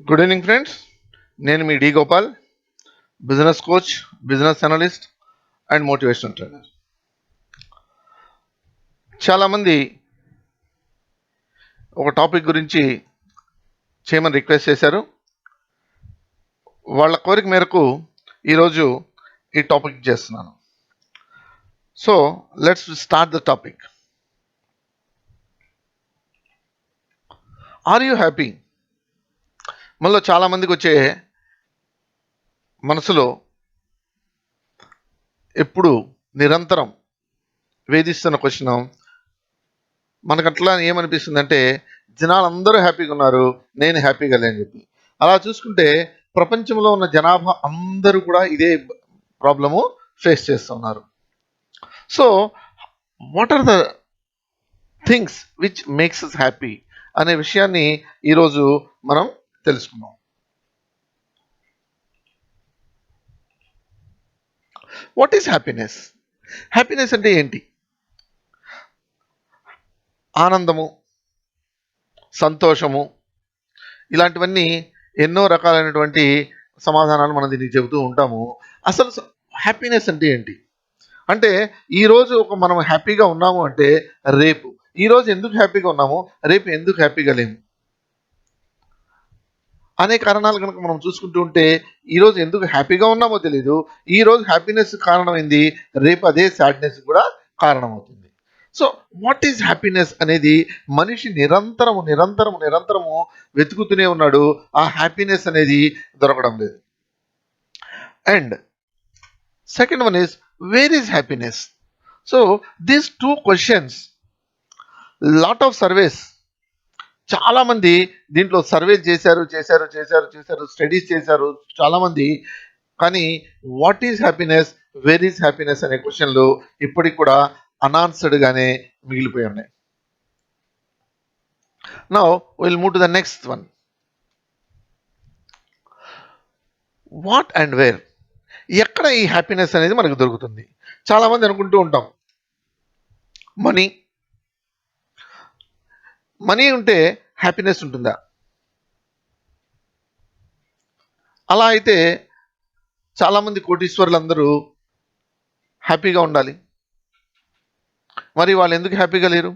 Good evening friends. నేను మీ D Gopal, business coach, business analyst and motivational trainer. చాలామంది ఒక టాపిక్ గురించి చేయమని రిక్వెస్ట్ చేశారు. వాళ్ళ కోరిక మేరకు ఈరోజు ఈ టాపిక్ చేస్తున్నాను. So let's start the topic. Are you happy? మనలో చాలామందికి వచ్చే మనసులో ఎప్పుడు నిరంతరం వేధిస్తున్న క్వశ్చన్, మనకట్లా ఏమనిపిస్తుందంటే జనాలందరూ హ్యాపీగా ఉన్నారు, నేను హ్యాపీగా లేని చెప్పి. అలా చూసుకుంటే ప్రపంచంలో ఉన్న జనాభా అందరూ కూడా ఇదే ప్రాబ్లము ఫేస్ చేస్తున్నారు. So what are the things which makes us happy అనే విషయాన్ని ఈరోజు మనం తెలుసుకుందాం. What is happiness? హ్యాపీనెస్ అంటే ఏంటి? ఆనందము, సంతోషము, ఇలాంటివన్నీ ఎన్నో రకాలైనటువంటి సమాధానాలు మనం దీనికి చెబుతూ ఉంటాము. అసలు హ్యాపీనెస్ అంటే ఏంటి అంటే, ఈరోజు మనం హ్యాపీగా ఉన్నాము అంటే రేపు, ఈరోజు ఎందుకు హ్యాపీగా ఉన్నాము, రేపు ఎందుకు హ్యాపీగా లేము అనే కారణాలు కనుక మనం చూసుకుంటూ ఉంటే, ఈరోజు ఎందుకు హ్యాపీగా ఉన్నామో తెలీదు, ఈరోజు హ్యాపీనెస్ కారణమైంది రేపు అదే సాడ్నెస్ కూడా కారణమవుతుంది. సో వాట్ ఈజ్ హ్యాపీనెస్ అనేది మనిషి నిరంతరము వెతుకుతూనే ఉన్నాడు. ఆ హ్యాపీనెస్ అనేది దొరకడం లేదు. And second one is, where is happiness? So these two questions, lot of surveys, చాలామంది దీంట్లో సర్వే చేశారు, స్టడీస్ చేశారు చాలామంది. కానీ what is happiness, where is happiness అనే క్వశ్చన్లు ఇప్పటికి కూడా అనాన్సర్డ్గానే మిగిలిపోయి ఉన్నాయి. Now will move to the next one. What and where? ఎక్కడ ఈ హ్యాపీనెస్ అనేది మనకు దొరుకుతుంది? చాలామంది అనుకుంటూ ఉంటాం, మనీ ఉంటే హ్యాపీనెస్ ఉంటుందా? అలా అయితే చాలామంది కోటీశ్వరులందరూ హ్యాపీగా ఉండాలి, మరి వాళ్ళు ఎందుకు హ్యాపీగా లేరు?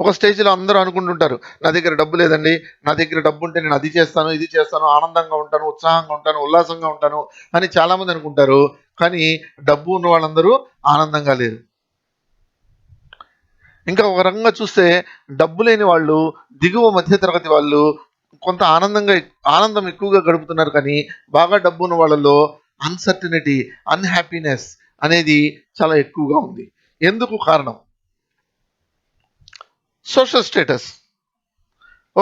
ఒక స్టేజ్లో అందరూ అనుకుంటుంటారు, నా దగ్గర డబ్బు లేదండి, నా దగ్గర డబ్బు ఉంటే నేను అది చేస్తాను, ఇది చేస్తాను, ఆనందంగా ఉంటాను, ఉత్సాహంగా ఉంటాను, ఉల్లాసంగా ఉంటాను అని చాలామంది అనుకుంటారు. కానీ డబ్బు ఉన్న వాళ్ళందరూ ఆనందంగా లేరు. ఇంకా ఒక రకంగా చూస్తే డబ్బు లేని వాళ్ళు, దిగువ మధ్యతరగతి వాళ్ళు కొంత ఆనందం ఎక్కువగా గడుపుతున్నారు. కానీ బాగా డబ్బు ఉన్న వాళ్ళలో అన్సర్టనిటీ, అన్హ్యాపీనెస్ అనేది చాలా ఎక్కువగా ఉంది. ఎందుకు కారణం? Social status.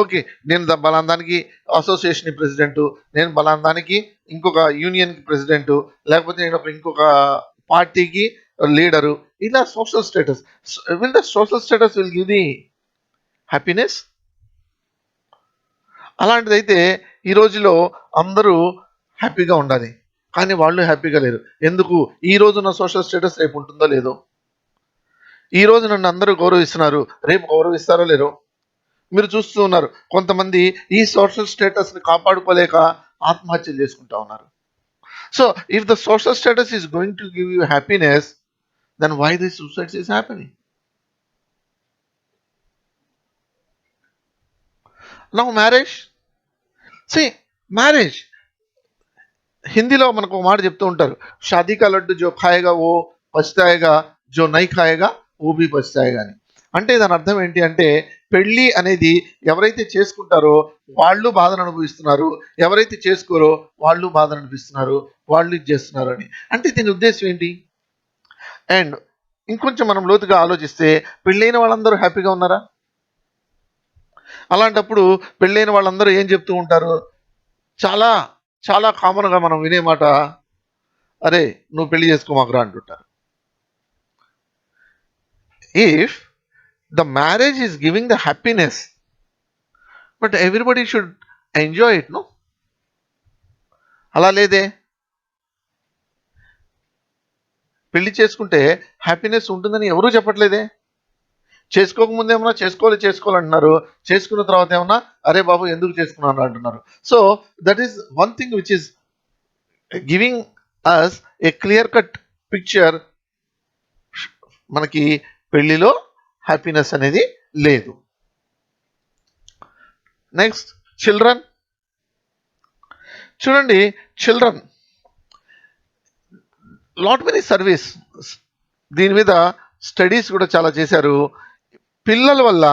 ఓకే, నేను బలాందానికి అసోసియేషన్ ప్రెసిడెంటు, నేను బలాందానికి ఇంకొక యూనియన్కి ప్రెసిడెంటు, లేకపోతే నేను ఇంకొక పార్టీకి లీడరు. ఇలా social status. Will the social status will give the happiness? అలాంటిదైతే ఈ రోజులో అందరూ హ్యాపీగా ఉండాలి, కానీ వాళ్ళు హ్యాపీగా లేరు. ఎందుకు? ఈ రోజున్న సోషల్ స్టేటస్ రేపు ఉంటుందో లేదో. ఈ రోజు నన్ను అందరూ గౌరవిస్తున్నారు, రేపు గౌరవిస్తారో లేరో. మీరు చూస్తూ ఉన్నారు, కొంతమంది ఈ సోషల్ స్టేటస్ని కాపాడుకోలేక ఆత్మహత్యలు చేసుకుంటా ఉన్నారు. So if the social status is going to give you happiness, then why this suicide is happening? Now marriage. See, marriage, హిందీలో మనకు ఒక మాట చెప్తూ ఉంటారు, షాదీ కా లడ్డు జో ఖాయేగా ఓ పछताएगा, జో నై ఖాయేగా ఓ భీ పछताएगा అని. అంటే దాని అర్థం ఏంటి అంటే, పెళ్ళి అనేది ఎవరైతే చేసుకుంటారో వాళ్ళు బాధను అనుభవిస్తున్నారు, ఎవరైతే చేసుకోరో వాళ్ళు బాధను అనిపిస్తున్నారు, వాళ్ళు ఇది చేస్తున్నారు అని. అంటే దీని ఉద్దేశం ఏంటి? అండ్ ఇంకొంచెం మనం లోతుగా ఆలోచిస్తే, పెళ్ళైన వాళ్ళందరూ హ్యాపీగా ఉన్నారా? అలాంటప్పుడు పెళ్ళైన వాళ్ళందరూ ఏం చెప్తూ ఉంటారు? చాలా చాలా కామన్గా మనం వినే మాట, అరే నువ్వు పెళ్లి చేసుకోమాకురా అంటుంటారు. If the marriage is giving the happiness, but everybody should enjoy it, no? అలా లేదే. పెళ్లి చేసుకుంటే హ్యాపీనెస్ ఉంటుందని ఎవరూ చెప్పట్లేదే. చేసుకోకముందు ఏమన్నా చేసుకోవాలంటున్నారు, చేసుకున్న తర్వాత ఏమన్నా అరే బాబు ఎందుకు చేసుకున్నాను అంటున్నారు. So that is one thing which is giving us a clear cut picture. మనకి పెళ్లిలో హ్యాపీనెస్ అనేది లేదు. Next children. చూడండి, చిల్డ్రన్ లాట్ మెనీ సర్వీస్, దీని మీద స్టడీస్ కూడా చాలా చేశారు. పిల్లల వల్ల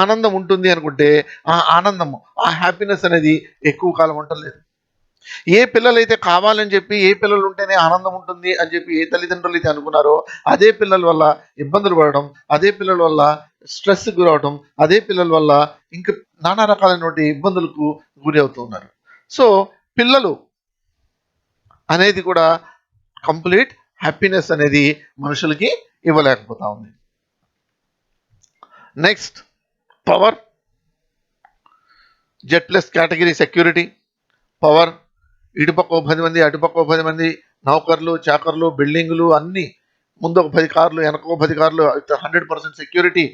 ఆనందం ఉంటుంది అనుకుంటే ఆ ఆనందం, ఆ హ్యాపీనెస్ అనేది ఎక్కువ కాలం ఉండలేదు. ఏ పిల్లలైతే కావాలని చెప్పి ఏ పిల్లలు ఉంటేనే ఆనందం ఉంటుంది అని చెప్పి ఏ తల్లిదండ్రులు అయితే అనుకున్నారో అదే పిల్లల వల్ల ఇబ్బందులు పడడం, అదే పిల్లల వల్ల స్ట్రెస్ గురవడం, అదే పిల్లల వల్ల ఇంకా నానా రకాలైనటువంటి ఇబ్బందులకు గురి అవుతున్నారు. సో పిల్లలు అనేది కూడా కంప్లీట్ హ్యాపీనెస్ అనేది మనుషులకి ఇవ్వలేకపోతా ఉంది. Next power, Z plus category security. Power, ఇటుపక్క 10 మంది అటుపక్క 10 మంది, నౌకర్లు చాకర్లు, బిల్డింగులు అన్నీ, ముందు ఒక 10 కార్లు వెనక ఒక 10 కార్లు, 100% security.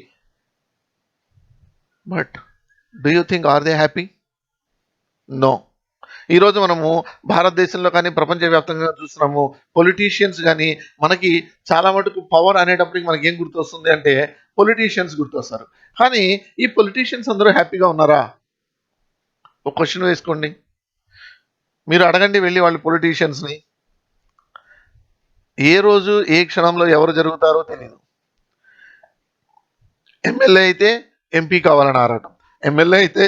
But do you think are they happy? No. ఈరోజు మనము భారతదేశంలో కానీ ప్రపంచవ్యాప్తంగా చూస్తున్నాము, పొలిటీషియన్స్ కానీ మనకి చాలా మటుకు పవర్ అనేటప్పటికి మనకి ఏం గుర్తొస్తుంది అంటే పొలిటీషియన్స్ గుర్తొస్తారు. కానీ ఈ పొలిటీషియన్స్ అందరూ హ్యాపీగా ఉన్నారా? ఒక క్వశ్చన్ వేసుకోండి, మీరు అడగండి వెళ్ళి వాళ్ళు పొలిటీషియన్స్ని. ఏ రోజు ఏ క్షణంలో ఎవరు జరుగుతారో తెలియదు. ఎమ్మెల్యే అయితే ఎంపీ కావాలని ఆరాటం, ఎమ్మెల్యే అయితే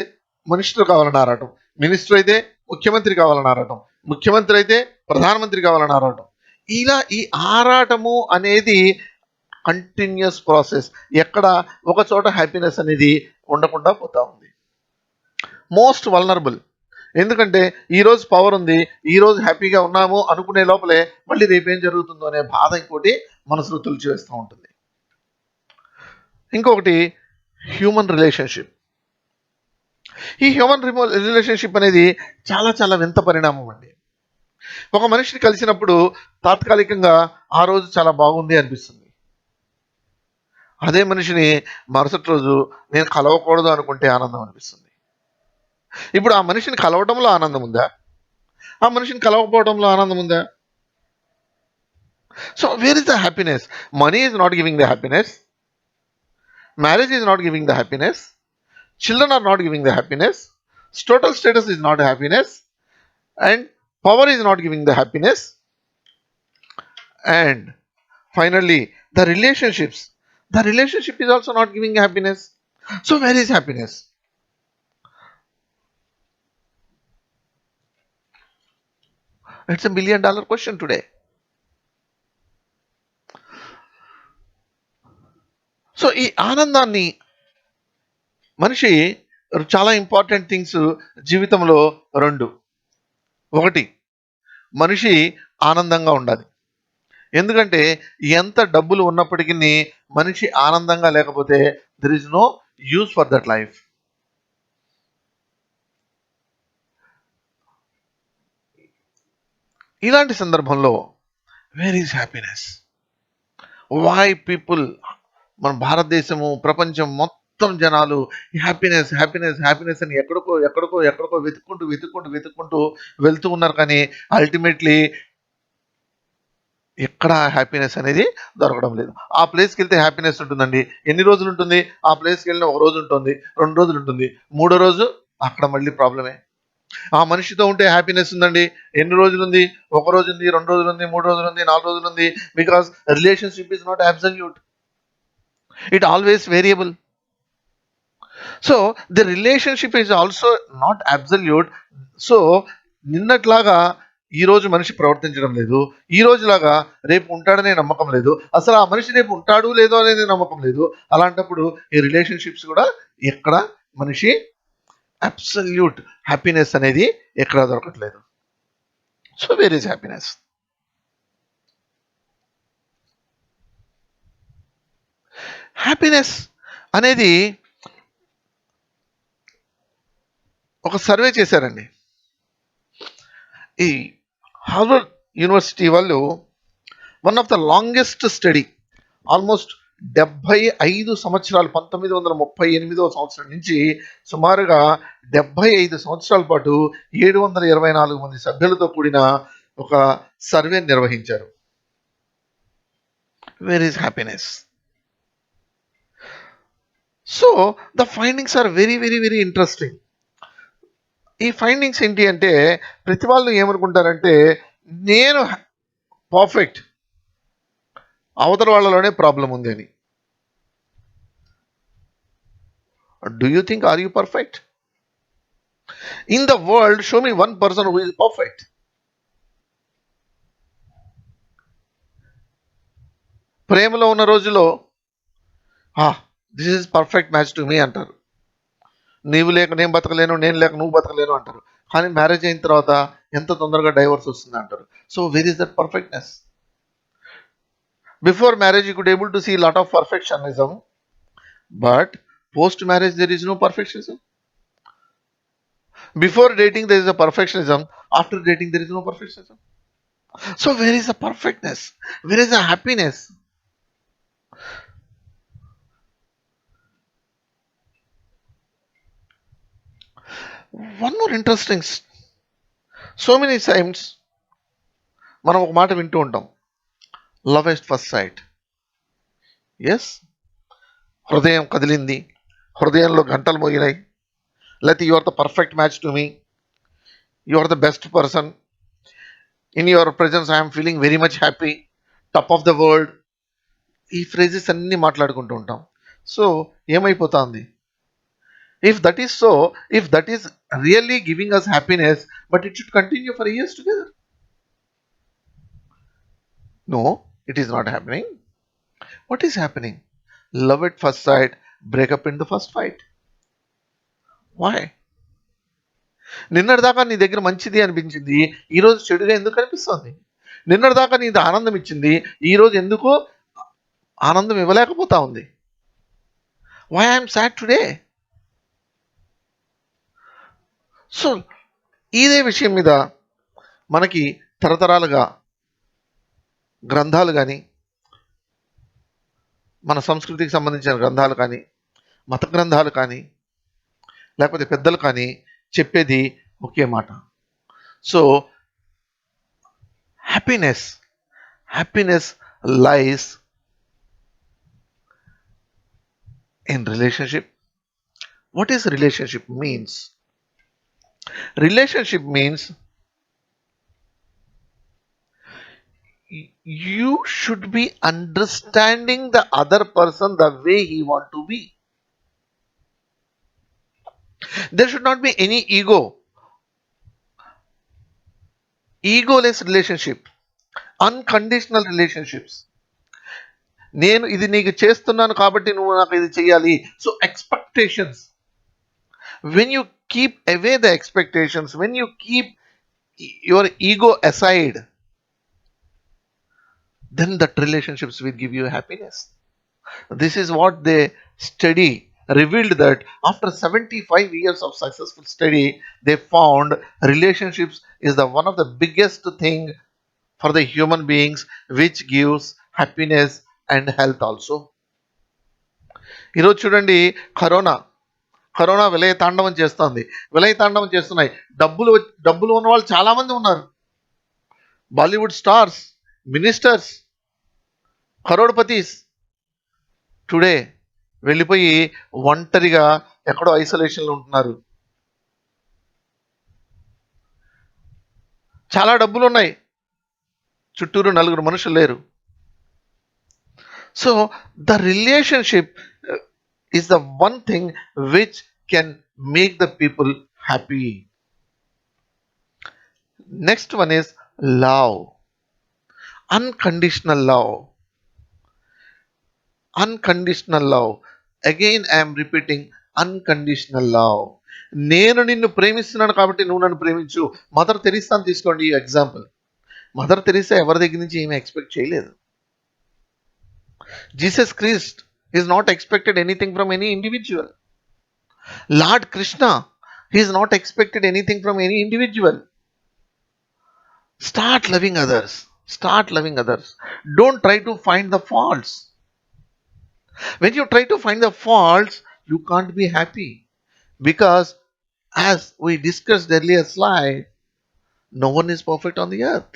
మినిస్టర్ కావాలని ఆరాటం, మినిస్టర్ అయితే ముఖ్యమంత్రి కావాలని ఆరాటం, ముఖ్యమంత్రి అయితే ప్రధానమంత్రి కావాలని ఆరాటం. ఇలా ఈ ఆరాటము అనేది కంటిన్యూస్ ప్రాసెస్. ఎక్కడ ఒక చోట హ్యాపీనెస్ అనేది ఉండకుండా పోతా ఉంది. Most vulnerable. ఎందుకంటే ఈరోజు పవర్ ఉంది, ఈరోజు హ్యాపీగా ఉన్నాము అనుకునే లోపలే మళ్ళీ రేపేం జరుగుతుందో అనే బాధ ఇంకోటి మనసులో తులిచివేస్తూ ఉంటుంది. ఇంకొకటి హ్యూమన్ రిలేషన్షిప్. ఈ హ్యూమన్ రిలేషన్షిప్ అనేది చాలా చాలా వింత పరిణామం అండి. ఒక మనిషిని కలిసినప్పుడు తాత్కాలికంగా ఆ రోజు చాలా బాగుంది అనిపిస్తుంది. అదే మనిషిని మరుసటి రోజు నేను కలవకూడదు అనుకుంటే ఆనందం అనిపిస్తుంది. ఇప్పుడు ఆ మనిషిని కలవడంలో ఆనందం ఉందా? ఆ మనిషిని కలవకపోవడంలో ఆనందం ఉందా? So where is the happiness? Money is not giving the happiness, marriage is not giving the happiness, children are not giving the happiness, total status is not happiness, and power is not giving the happiness, and finally the relationship is also not giving happiness. So where is happiness? It's a $1 million question today. So ఈ ఆనందాన్ని మనిషి చాలా important things జీవితంలో రెండు. ఒకటి, మనిషి ఆనందంగా ఉండాలి. ఎందుకంటే ఎంత డబ్బులు ఉన్నప్పటికీ మనిషి ఆనందంగా లేకపోతే there is no use for that life. ఇలాంటి సందర్భంలో where is happiness? Why people, మన భారతదేశము ప్రపంచం మొత్తం జనాలు హ్యాపీనెస్ హ్యాపీనెస్ హ్యాపీనెస్ అని ఎక్కడికో ఎక్కడికో ఎక్కడికో వెతుక్కుంటూ వెళ్తూ ఉన్నారు. కానీ అల్టిమేట్లీ ఎక్కడ హ్యాపీనెస్ అనేది దొరకడం లేదు. ఆ ప్లేస్కి వెళ్తే హ్యాపీనెస్ ఉంటుందండి. ఎన్ని రోజులు ఉంటుంది? ఆ ప్లేస్కి వెళ్ళిన ఒక రోజు ఉంటుంది, 2 రోజులు ఉంటుంది, 3వ రోజు అక్కడ మళ్ళీ ప్రాబ్లమే. ఆ మనిషితో ఉంటే హ్యాపీనెస్ ఉందండి. ఎన్ని రోజులు ఉంది? 1 రోజు ఉంది, 2 రోజులు ఉంది, 3 రోజులు ఉంది, 4 రోజులు ఉంది. Because relationship is not absolute, it always variable. So the relationship is also not absolute. So నిన్నట్లాగా ఈ రోజు మనిషి ప్రవర్తించడం లేదు, ఈ రోజులాగా రేపు ఉంటాడనే నమ్మకం లేదు, అసలు ఆ మనిషి రేపు ఉంటాడు లేదో అనేది నమ్మకం లేదు. అలాంటప్పుడు ఈ రిలేషన్షిప్స్ కూడా ఎక్కడ మనిషి అబ్సల్యూట్ హ్యాపీనెస్ అనేది ఎక్కడా దొరకట్లేదు. So where is happiness? Happiness అనేది ఒక సర్వే చేశారండి. ఈ హార్వర్డ్ యూనివర్సిటీ వాళ్ళు one of the longest study, almost 75 సంవత్సరాలు 1938వ సంవత్సరం నుంచి సుమారుగా 75 సంవత్సరాల పాటు 724 మంది సభ్యులతో కూడిన ఒక సర్వే నిర్వహించారు. Where is happiness? So the findings are very very very interesting. ఈ ఫైండింగ్స్ ఏంటి అంటే, ప్రతి వాళ్ళు ఏమనుకుంటారంటే నేను పర్ఫెక్ట్, అవతల వాళ్ళలోనే ప్రాబ్లం ఉంది అని. Do you think are you perfect? In the world show me one person who is perfect. ప్రేమలో ఉన్న రోజులో this is perfect match to me అంటారు. నీవు లేక నేను బతకలేను, నేను లేక నువ్వు బతకలేను అంటారు. కానీ మ్యారేజ్ అయిన తర్వాత ఎంత తొందరగా డైవర్స్ వస్తుంది అంటారు. So where is that perfectness? Before marriage you could able to see lot of perfectionism, but post marriage there is no perfectionism. Before dating there is a perfectionism, after dating there is no perfectionism. So where is the perfectness? Where is the happiness? One more interesting, so many times మనం ఒక మాట వింటూ ఉంటాం, love at first sight. Yes, హృదయం కదిలింది, హృదయంలో గంటలు మోగినాయి, లేకపోతే you are the perfect match to me, you are the best person, in your presence I'm feeling very much happy, top of the world. ఈ ఫ్రేజెస్ అన్నీ మాట్లాడుకుంటూ ఉంటాం. సో ఏమైపోతుంది? If that is so, if that is really giving us happiness, but it should continue for years together. No, it is not happening. What is happening? Love at first sight, break up in the first fight. Why? నిన్నటిదాకా నీ దగ్గర మంచిది అనిపించింది, ఈరోజు చెడుగా ఎందుకు అనిపిస్తుంది? నిన్నటిదాకా నీది ఆనందం ఇచ్చింది, ఈరోజు ఎందుకు ఆనందం ఇవ్వలేకపోతా ఉంది? Why I'm sad today? So ఇదే విషయం మీద మనకి తరతరాలుగా గ్రంథాలు కానీ, మన సంస్కృతికి సంబంధించిన గ్రంథాలు కానీ, మత గ్రంథాలు కానీ, లేకపోతే పెద్దలు కానీ చెప్పేది ఒకే మాట. So happiness lies in relationship. What is relationship means? Relationship means you should be understanding the other person the way he want to be. There should not be any egoless relationship, unconditional relationships. నేను ఇది నీకు చేస్తున్నాను కాబట్టి నువ్వు నాకు ఇది చేయాలి. So expectations, when you keep away the expectations, when you keep your ego aside, then that relationships will give you happiness. This is what they study revealed, that after 75 years of successful study, they found relationships is the one of the biggest thing for the human beings, which gives happiness and health also. ఈరోజు చూడండి, corona విలయ తాండవం చేస్తుంది, విలయ తాండవం చేస్తున్నాయి. డబ్బులు ఉన్న వాళ్ళు చాలా మంది ఉన్నారు. బాలీవుడ్ స్టార్స్, మినిస్టర్స్, కరోడ్పతీస్ టుడే వెళ్ళిపోయి ఒంటరిగా ఎక్కడో ఐసోలేషన్లో ఉంటున్నారు. చాలా డబ్బులు ఉన్నాయి, చుట్టూరు నలుగురు మనుషులు లేరు. So the relationship is the one thing which can make the people happy. Next one is love. Unconditional love. Unconditional love. Again I am repeating, unconditional love. నేను నిన్ను ప్రేమిస్తున్నాను కాబట్టి నువ్వు నన్ను ప్రేమించు. మదర్ తెరీసాని తీసుకోండి ఈ ఎగ్జాంపుల్. మదర్ తెరీసా ఎవరి దగ్గర నుంచి ఏమీ ఎక్స్పెక్ట్ చేయలేదు. Jesus Christ is not expected anything from any individual. Lord Krishna, he is not expected anything from any individual. Start loving others. Don't try to find the faults. When you try to find the faults, you can't be happy because, as we discussed earlier slide, no one is perfect on the earth.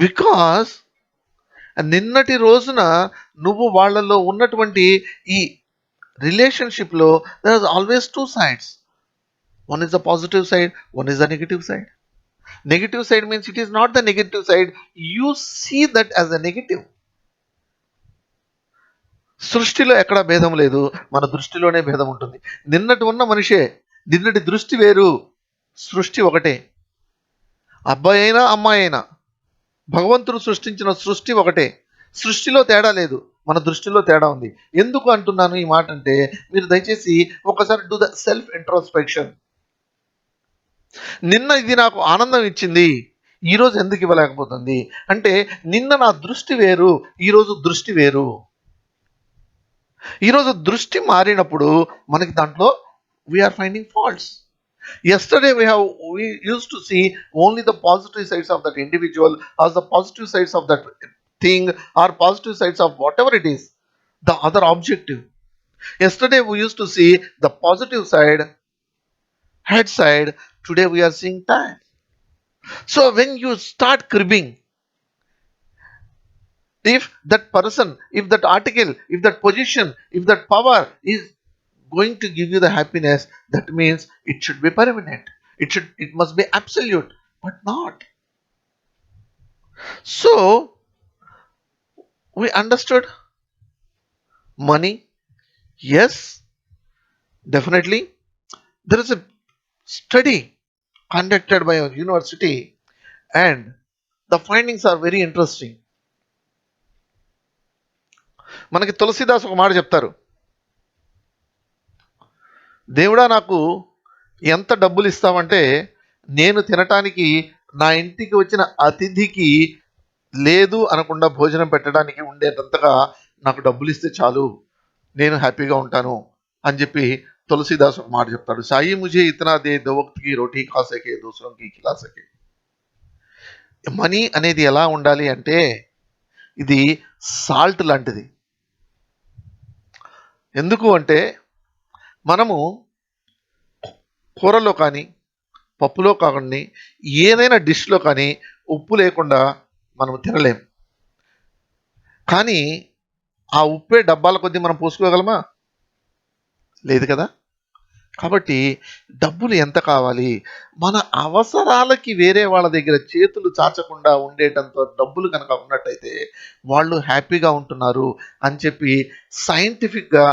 Because నిన్నటి రోజున నువ్వు వాళ్ళలో ఉన్నటువంటి ఈ రిలేషన్షిప్లో there are always two sides. One is the positive side, one is the negative side. Negative side means it is not the negative side, you see that as the negative. సృష్టిలో ఎక్కడ భేదం లేదు, మన దృష్టిలోనే భేదం ఉంటుంది. నిన్నటి ఉన్న మనిషే, నిన్నటి దృష్టి వేరు, సృష్టి ఒకటే. అబ్బాయి అయినా అమ్మాయి అయినా భగవంతుడు సృష్టించిన సృష్టి ఒకటే. సృష్టిలో తేడా లేదు, మన దృష్టిలో తేడా ఉంది. ఎందుకు అంటున్నాను ఈ మాట అంటే, మీరు దయచేసి ఒకసారి డూ ద సెల్ఫ్ ఇంట్రోస్పెక్షన్. నిన్న ఇది నాకు ఆనందం ఇచ్చింది, ఈరోజు ఎందుకు ఇవ్వలేకపోతుంది అంటే, నిన్న నా దృష్టి వేరు, ఈరోజు దృష్టి వేరు. ఈరోజు దృష్టి మారినప్పుడు మనకి దాంట్లో we're finding faults. Yesterday we used to see only the positive sides of that individual, or the positive sides of that thing, or positive sides of whatever it is, the other objective. Yesterday we used to see the positive side, head side. Today we are seeing that. So when you start cribbing, if that person, if that article, if that position, if that power is going to give you the happiness, that means it should be permanent, it must be absolute, but not. So we understood money. Yes, definitely there is a study conducted by a university, and the findings are very interesting. మనకి తులసిదాస్ ఒక మాట చెప్తారు, దేవుడా నాకు ఎంత డబ్బులు ఇస్తావంటే, నేను తినటానికి నా ఇంటికి వచ్చిన అతిథికి లేదు అనకుండా భోజనం పెట్టడానికి ఉండేటంతగా నాకు డబ్బులు ఇస్తే చాలు, నేను హ్యాపీగా ఉంటాను అని చెప్పి తులసిదాస్ ఒక మాట చెప్తాడు. సాయి ముझे इतना दे दो वक्त की रोटी खा सके दूसरों की खिला सके. మనీ అనేది ఎలా ఉండాలి అంటే, ఇది సాల్ట్ లాంటిది. ఎందుకు అంటే, మనము కూరలో కానీ పప్పులో కానీ ఏదైనా డిష్లో కానీ ఉప్పు లేకుండా మనం తినలేం. కానీ ఆ ఉప్పే డబ్బాల కొద్దీ మనం పోసుకోగలమా? లేదు కదా. కాబట్టి డబ్బులు ఎంత కావాలి, మన అవసరాలకి వేరే వాళ్ళ దగ్గర చేతులు చాచకుండా ఉండేటంత డబ్బులు కనుక ఉన్నట్టయితే వాళ్ళు హ్యాపీగా ఉంటున్నారు అని చెప్పి సైంటిఫిక్గా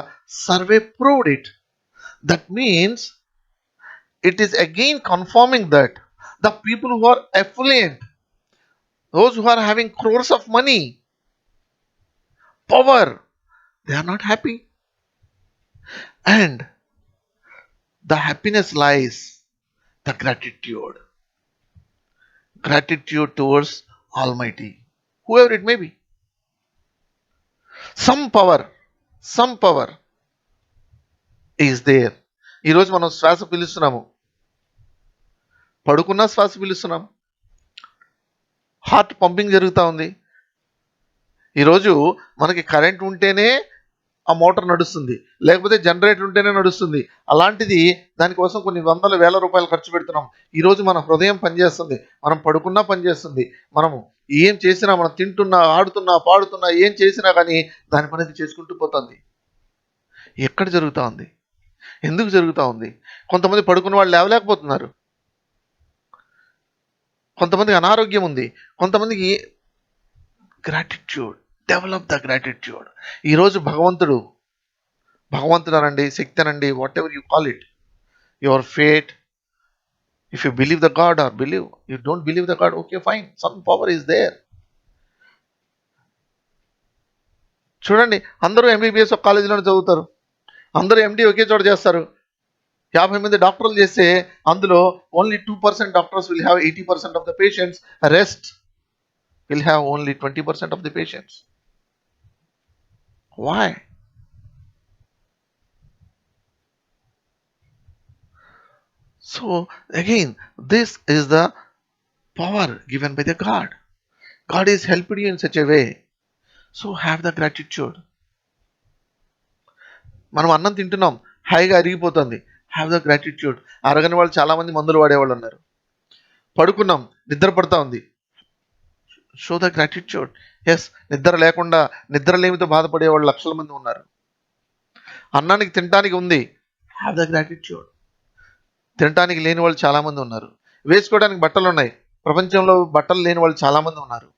survey proved it. That means it is again confirming that the people who are affluent, those who are having crores of money, power, they are not happy. And the happiness lies the gratitude towards Almighty, whoever it may be. Some power is there. ఈరోజు మనం శ్వాస పీలుస్తున్నాము, పడుకున్న శ్వాస పీలుస్తున్నాం, heart pumping జరుగుతూ ఉంది. ఈరోజు మనకి current ఉంటేనే ఆ మోటార్ నడుస్తుంది, లేకపోతే జనరేటర్ ఉంటేనే నడుస్తుంది. అలాంటిది దానికోసం కొన్ని వందల వేల రూపాయలు ఖర్చు పెడుతున్నాం. ఈరోజు మన హృదయం పనిచేస్తుంది, మనం పడుకున్నా పనిచేస్తుంది, మనము ఏం చేసినా, మనం తింటున్నా, ఆడుతున్నా, పాడుతున్నా, ఏం చేసినా కానీ దాని పని చేసుకుంటూ పోతుంది. ఎక్కడ జరుగుతూ ఉంది, ఎందుకు జరుగుతూ ఉంది? కొంతమంది పడుకున్న వాళ్ళు లేవలేకపోతున్నారు, కొంతమందికి అనారోగ్యం ఉంది, కొంతమందికి గ్రాటిట్యూడ్. Develop the gratitude. ఈరోజు భగవంతుడు అనండి, శక్తి అనండి, whatever you call it, your fate, if you believe the god or believe, you don't believe the god, okay fine, some power is there. చూడండి, అందరూ ఎంబీబీఎస్ ఒక కాలేజీలోనే చదువుతారు, అందరూ ఎండి ఒకే చోట చేస్తారు. 50 మంది డాక్టర్లు చేస్తే అందులో only 2% doctors will have 80% of the patients, rest will have only 20% of the patients. Why? So again this is the power given by the god. God is helping you in such a way. So have the gratitude. మనం అన్నం తింటున్నాం, హాయిగా అరిగిపోతుంది, have the gratitude. అరగని వాళ్ళు చాలామంది మందులు వాడేవాళ్ళు ఉన్నారు. పడుకున్నాం, నిద్ర పడతా ఉంది, షో ద గ్రాటిట్యూడ్. ఎస్, నిద్ర లేకుండా నిద్రలేమితో బాధపడే వాళ్ళు లక్షల మంది ఉన్నారు. అన్నానికి తినడానికి ఉంది, హ్యావ్ ద గ్రాటిట్యూడ్. తినడానికి లేని వాళ్ళు చాలామంది ఉన్నారు. వేసుకోవడానికి బట్టలు ఉన్నాయి, ప్రపంచంలో బట్టలు లేని వాళ్ళు చాలామంది ఉన్నారు.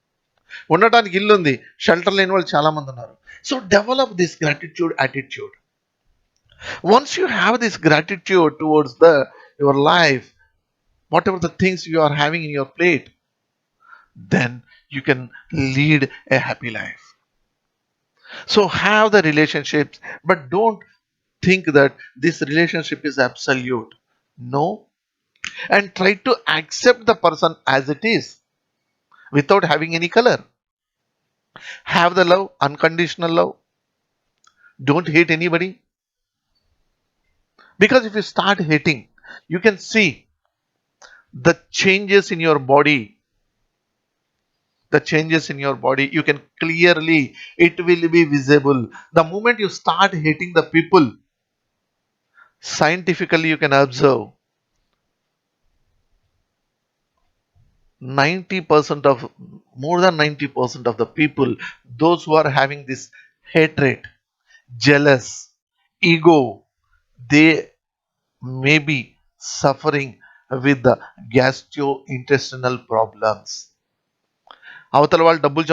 ఉండటానికి ఇల్లు ఉంది, షెల్టర్ లేని వాళ్ళు చాలామంది ఉన్నారు. So develop this gratitude attitude. Once you have this gratitude towards the your life, whatever the things you are having in your plate, then you can lead a happy life. So have the relationships, but don't think that this relationship is absolute. No, and try to accept the person as it is without having any color. Have the love, unconditional love. Don't hate anybody, because if you start hating, you can see the changes in your body. The changes in your body, you can clearly, it will be visible the moment you start hating the people. Scientifically, you can observe 90% of, more than 90% of the people, those who are having this hatred, jealous, ego, they may be suffering with the gastrointestinal problems. అవతల వాళ్ళు డబ్బులు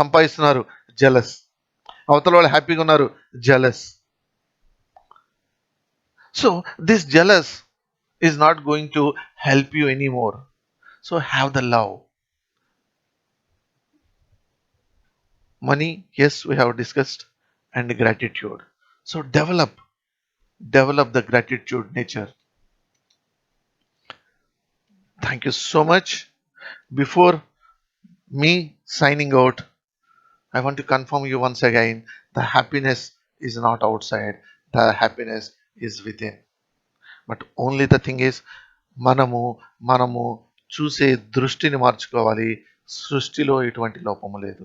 సంపాదిస్తున్నారు, jealous. అవతల వాళ్ళు హ్యాపీగా ఉన్నారు, jealous. So this jealous is not going to help you anymore. So have the love. Money, yes, we have discussed, and gratitude. So develop the gratitude nature. Thank you so much. Before me signing out, I want to confirm you once again, the happiness is not outside, the happiness is within. But only the thing is, మనము చూసే దృష్టిని మార్చుకోవాలి. సృష్టిలో ఎటువంటి లోపము లేదు.